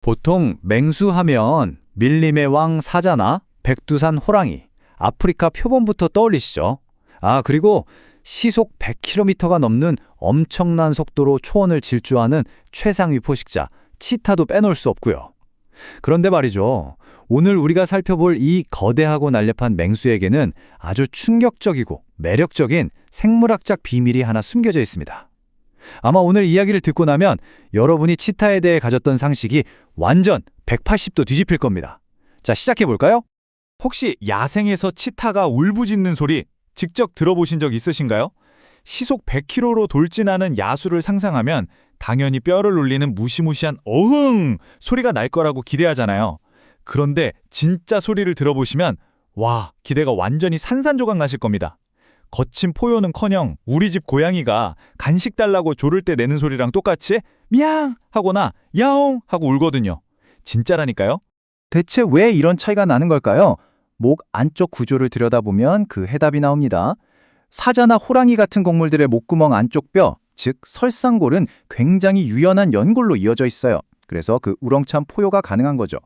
보통 맹수하면 밀림의 왕 사자나 백두산 호랑이, 아프리카 표범부터 떠올리시죠. 그리고 시속 100km가 넘는 엄청난 속도로 초원을 질주하는 최상위 포식자, 치타도 빼놓을 수 없고요. 그런데 말이죠. 오늘 우리가 살펴볼 이 거대하고 날렵한 맹수에게는 아주 충격적이고 매력적인 생물학적 비밀이 하나 숨겨져 있습니다. 아마 오늘 이야기를 듣고 나면 여러분이 치타에 대해 가졌던 상식이 완전 180도 뒤집힐 겁니다. 자, 시작해볼까요? 혹시 야생에서 치타가 울부짖는 소리 직접 들어보신 적 있으신가요? 시속 100km로 돌진하는 야수를 상상하면 당연히 뼈를 울리는 무시무시한 어흥 소리가 날 거라고 기대하잖아요. 그런데 진짜 소리를 들어보시면 와, 기대가 완전히 산산조각 나실 겁니다. 거친 포효는커녕 우리 집 고양이가 간식 달라고 조를 때 내는 소리랑 똑같이 미양 하거나 야옹 하고 울거든요. 진짜라니까요. 대체 왜 이런 차이가 나는 걸까요? 목 안쪽 구조를 들여다보면 그 해답이 나옵니다. 사자나 호랑이 같은 곡물들의 목구멍 안쪽 뼈, 즉 설상골은 굉장히 유연한 연골로 이어져 있어요. 그래서 그 우렁찬 포효가 가능한 거죠.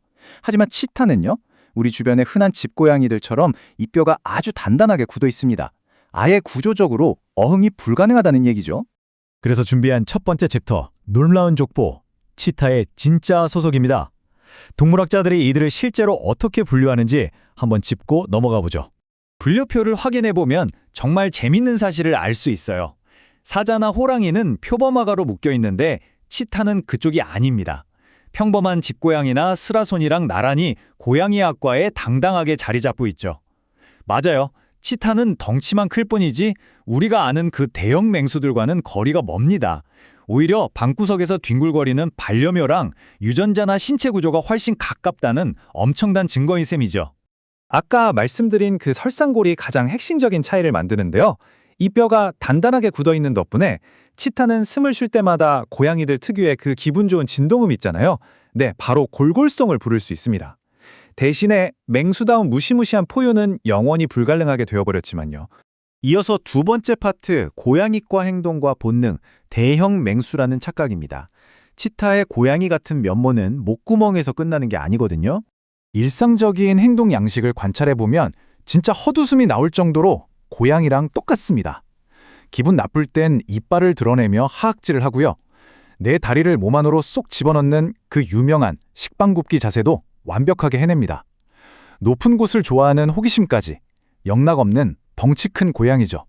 하지만 치타는요, 우리 주변의 흔한 집고양이들처럼 이 뼈가 아주 단단하게 굳어 있습니다. 아예 구조적으로 어흥이 불가능하다는 얘기죠. 그래서 준비한 첫 번째 챕터, 놀라운 족보, 치타의 진짜 소속입니다. 동물학자들이 이들을 실제로 어떻게 분류하는지 한번 짚고 넘어가 보죠. 분류표를 확인해보면 정말 재밌는 사실을 알 수 있어요. 사자나 호랑이는 표범화가로 묶여 있는데 치타는 그쪽이 아닙니다. 평범한 집고양이나 스라손이랑 나란히 고양이 학과에 당당하게 자리 잡고 있죠. 맞아요. 치타는 덩치만 클 뿐이지 우리가 아는 그 대형 맹수들과는 거리가 멉니다. 오히려 방구석에서 뒹굴거리는 반려묘랑 유전자나 신체 구조가 훨씬 가깝다는 엄청난 증거인 셈이죠. 아까 말씀드린 그 설상골이 가장 핵심적인 차이를 만드는데요. 이 뼈가 단단하게 굳어있는 덕분에 치타는 숨을 쉴 때마다 고양이들 특유의 그 기분 좋은 진동음 있잖아요. 네, 바로 골골송을 부를 수 있습니다. 대신에 맹수다운 무시무시한 포효는 영원히 불가능하게 되어버렸지만요. 이어서 두 번째 파트, 고양이과 행동과 본능, 대형 맹수라는 착각입니다. 치타의 고양이 같은 면모는 목구멍에서 끝나는 게 아니거든요. 일상적인 행동 양식을 관찰해보면 진짜 헛웃음이 나올 정도로 고양이랑 똑같습니다. 기분 나쁠 땐 이빨을 드러내며 하악질을 하고요. 내 다리를 몸 안으로 쏙 집어넣는 그 유명한 식빵 굽기 자세도 완벽하게 해냅니다. 높은 곳을 좋아하는 호기심까지 영락없는 덩치 큰 고양이죠.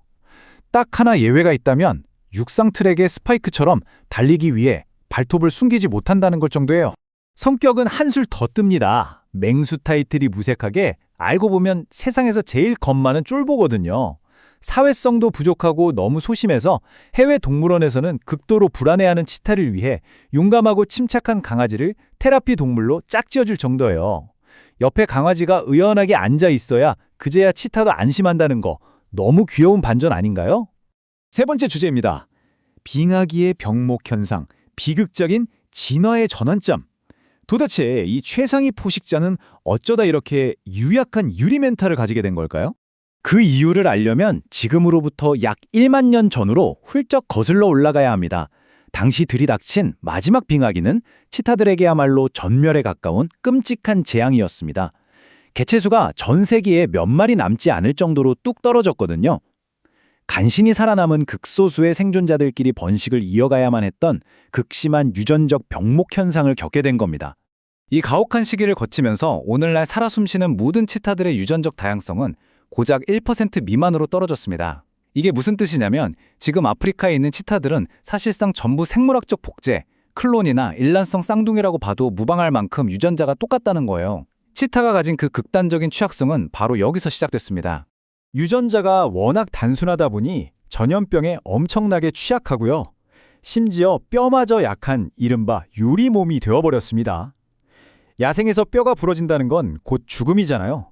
딱 하나 예외가 있다면 육상 트랙의 스파이크처럼 달리기 위해 발톱을 숨기지 못한다는 걸 정도예요. 성격은 한술 더 뜹니다. 맹수 타이틀이 무색하게 알고 보면 세상에서 제일 겁 많은 쫄보거든요. 사회성도 부족하고 너무 소심해서 해외 동물원에서는 극도로 불안해하는 치타를 위해 용감하고 침착한 강아지를 테라피 동물로 짝지어줄 정도예요. 옆에 강아지가 의연하게 앉아 있어야 그제야 치타도 안심한다는 거 너무 귀여운 반전 아닌가요? 세 번째 주제입니다. 빙하기의 병목 현상, 비극적인 진화의 전환점. 도대체 이 최상위 포식자는 어쩌다 이렇게 유약한 유리 멘탈을 가지게 된 걸까요? 그 이유를 알려면 지금으로부터 약 1만 년 전으로 훌쩍 거슬러 올라가야 합니다. 당시 들이닥친 마지막 빙하기는 치타들에게야말로 전멸에 가까운 끔찍한 재앙이었습니다. 개체수가 전 세계에 몇 마리 남지 않을 정도로 뚝 떨어졌거든요. 간신히 살아남은 극소수의 생존자들끼리 번식을 이어가야만 했던 극심한 유전적 병목 현상을 겪게 된 겁니다. 이 가혹한 시기를 거치면서 오늘날 살아 숨쉬는 모든 치타들의 유전적 다양성은 고작 1% 미만으로 떨어졌습니다. 이게 무슨 뜻이냐면 지금 아프리카에 있는 치타들은 사실상 전부 생물학적 복제, 클론이나 일란성 쌍둥이라고 봐도 무방할 만큼 유전자가 똑같다는 거예요. 치타가 가진 그 극단적인 취약성은 바로 여기서 시작됐습니다. 유전자가 워낙 단순하다 보니 전염병에 엄청나게 취약하고요. 심지어 뼈마저 약한 이른바 유리몸이 되어버렸습니다. 야생에서 뼈가 부러진다는 건 곧 죽음이잖아요.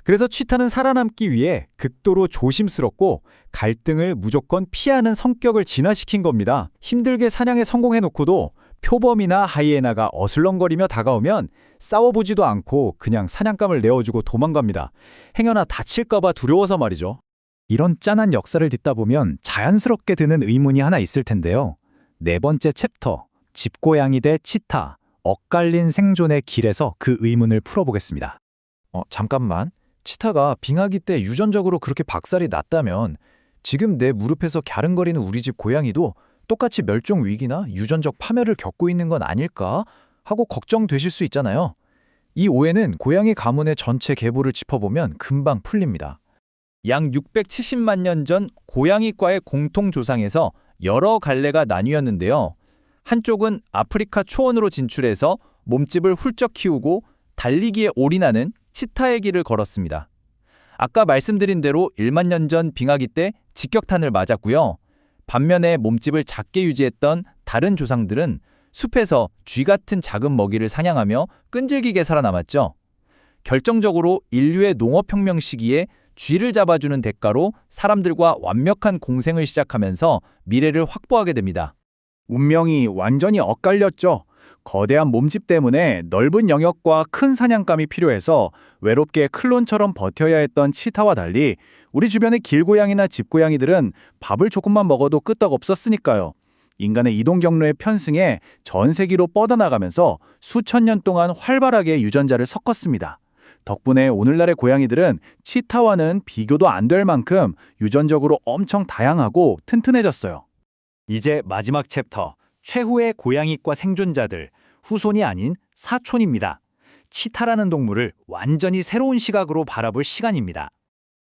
그래서 치타는 살아남기 위해 극도로 조심스럽고 갈등을 무조건 피하는 성격을 진화시킨 겁니다. 힘들게 사냥에 성공해놓고도 표범이나 하이에나가 어슬렁거리며 다가오면 싸워보지도 않고 그냥 사냥감을 내어주고 도망갑니다. 행여나 다칠까봐 두려워서 말이죠. 이런 짠한 역사를 듣다 보면 자연스럽게 드는 의문이 하나 있을 텐데요. 네 번째 챕터, 집고양이 대 치타, 엇갈린 생존의 길에서 그 의문을 풀어보겠습니다. 잠깐만. 치타가 빙하기 때 유전적으로 그렇게 박살이 났다면 지금 내 무릎에서 갸릉거리는 우리 집 고양이도 똑같이 멸종 위기나 유전적 파멸을 겪고 있는 건 아닐까 하고 걱정되실 수 있잖아요. 이 오해는 고양이 가문의 전체 계보를 짚어보면 금방 풀립니다. 약 670만 년 전 고양이과의 공통 조상에서 여러 갈래가 나뉘었는데요. 한쪽은 아프리카 초원으로 진출해서 몸집을 훌쩍 키우고 달리기에 올인하는 치타의 길을 걸었습니다. 아까 말씀드린 대로 1만 년 전 빙하기 때 직격탄을 맞았고요. 반면에 몸집을 작게 유지했던 다른 조상들은 숲에서 쥐 같은 작은 먹이를 사냥하며 끈질기게 살아남았죠. 결정적으로 인류의 농업혁명 시기에 쥐를 잡아주는 대가로 사람들과 완벽한 공생을 시작하면서 미래를 확보하게 됩니다. 운명이 완전히 엇갈렸죠. 거대한 몸집 때문에 넓은 영역과 큰 사냥감이 필요해서 외롭게 클론처럼 버텨야 했던 치타와 달리 우리 주변의 길고양이나 집고양이들은 밥을 조금만 먹어도 끄떡 없었으니까요. 인간의 이동 경로에 편승해 전 세계로 뻗어나가면서 수천 년 동안 활발하게 유전자를 섞었습니다. 덕분에 오늘날의 고양이들은 치타와는 비교도 안 될 만큼 유전적으로 엄청 다양하고 튼튼해졌어요. 이제 마지막 챕터, 최후의 고양이과 생존자들, 후손이 아닌 사촌입니다. 치타라는 동물을 완전히 새로운 시각으로 바라볼 시간입니다.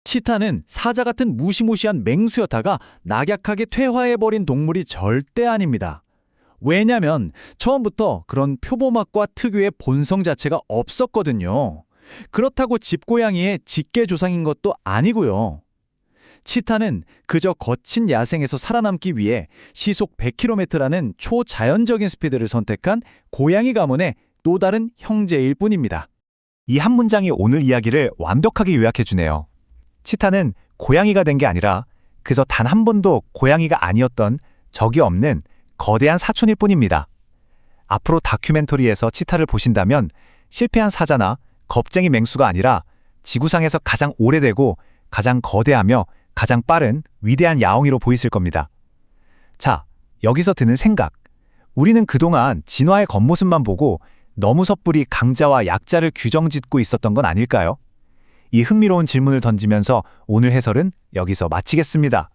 치타는 사자 같은 무시무시한 맹수였다가 낙약하게 퇴화해버린 동물이 절대 아닙니다. 왜냐면 처음부터 그런 표범학과 특유의 본성 자체가 없었거든요. 그렇다고 집고양이의 직계 조상인 것도 아니고요. 치타는 그저 거친 야생에서 살아남기 위해 시속 100km라는 초자연적인 스피드를 선택한 고양이 가문의 또 다른 형제일 뿐입니다. 이 한 문장이 오늘 이야기를 완벽하게 요약해주네요. 치타는 고양이가 된 게 아니라 그저 단 한 번도 고양이가 아니었던 적이 없는 거대한 사촌일 뿐입니다. 앞으로 다큐멘터리에서 치타를 보신다면 실패한 사자나 겁쟁이 맹수가 아니라 지구상에서 가장 오래되고 가장 거대하며 가장 빠른 위대한 야옹이로 보이실 겁니다. 자, 여기서 드는 생각. 우리는 그동안 진화의 겉모습만 보고 너무 섣불리 강자와 약자를 규정짓고 있었던 건 아닐까요? 이 흥미로운 질문을 던지면서 오늘 해설은 여기서 마치겠습니다.